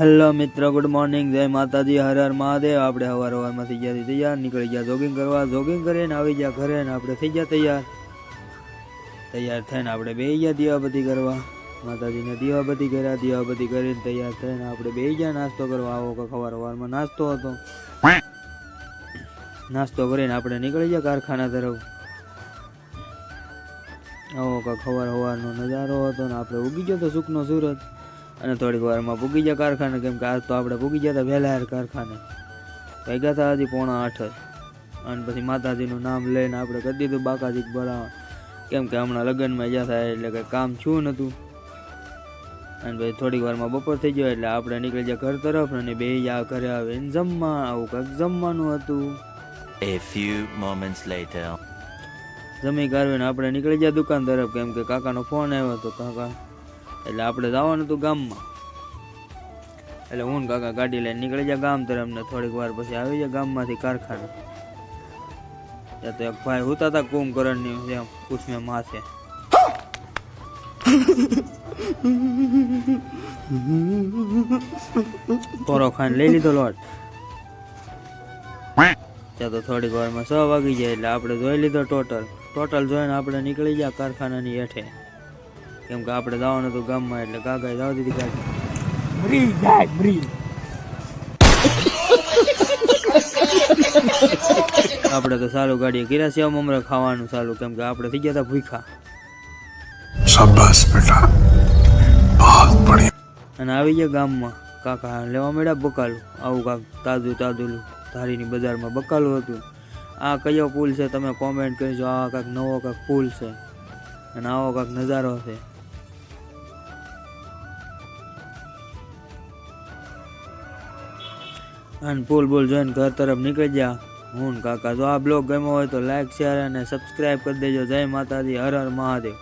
Hello મિત્રો, good morning, જય માતાજી, હર હર મહાદેવ। આપણે સવારમાં થઈ ગયા તૈયાર, નીકળી ગયા જોગિંગ કરવા। જોગિંગ કરીને આવી ગયા ઘરે ને આપણે થઈ ગયા તૈયાર થઈને આપણે બેસી ગયા દીવાબત્તી કરવા। માતાજીને દીવાબત્તી કર્યા, દીવાબત્તી કરીને તૈયાર થઈને આપણે બેસી ગયા નાસ્તો કરવા। આવો કે સવારમાં નાસ્તો હતો, નાસ્તો કરીને આપણે નીકળી ગયા કારખાના તરફ। આવો કે સવારનો નજારો હતો ને આપણે ઉગી ગયો તો સુખનો સૂરજ અને થોડીક વારમાં પૂગી ગયા કારખાને, કેમ કે આજ તો આપણે પૂગી ગયા હતા વહેલા કારખાને। વાગ્યા હતા હજી 7:45 અને પછી માતાજીનું નામ લઈને આપણે કરી દીધું બાકાજી બોલાવા, કેમ કે હમણાં લગ્નમાં ગયા થાય એટલે કંઈ કામ થયું નહોતું। અને પછી થોડીક વારમાં બપોર થઈ ગયો એટલે આપણે નીકળી ગયા ઘર તરફ અને બે ઘરે આવીને જમવા। આવું કંઈક જમવાનું હતું। A few moments later. જમી કાઢીને આપણે નીકળી ગયા દુકાન તરફ, કેમ કે કાકાનો ફોન આવ્યો હતો કાકા, એટલે આપણે જવાનું હતું ગામમાં। એટલે હું કાકા ગાડી લઈને નીકળી ગયા ગામ તરફ ને થોડીક વાર પછી આવી ગયા ગામમાંથી કારખાને। ત્યાં તો એક ભાઈ હોતા હતા કુંભકરણની જેમ પૂછમે માથે। પોરો ખાઈને લઈ લીધો લોટ। ત્યાં તો થોડીક વારમાં 6 વાગી જાય એટલે આપણે જોઈ લીધો ટોટલ જોઈને આપણે નીકળી ગયા કારખાનાની હેઠે, કેમ કે આપણે જવાનું હતું ગામમાં એટલે કાકાએ જવા દીધી ગાડી। આપણે તો સારું ગાડીએ કર્યા સેવ મમરા ખાવાનું ચાલુ, કેમ કે આપણે થઈ ગયા હતા ભૂખા। શાબાશ બેટા, બહુત બઢિયા। અને આવી ગયા ગામમાં કાકા લેવા મળ્યા બકાલું। આવું કાંક તાજું ધારીની બજારમાં બકાલું હતું। આ કયો પુલ છે તમે કોમેન્ટ કરજો। આ કાંક નવો કાંક પુલ છે અને આવો કાંક નજારો છે। અને પુલ જોઈને ઘર તરફ નીકળી ગયા હું કાકા। જો આ બ્લોગ ગમ્યો હોય તો લાઈક, શેર અને સબસ્ક્રાઈબ કરી દેજો। જય માતાજી, હર હર મહાદેવ।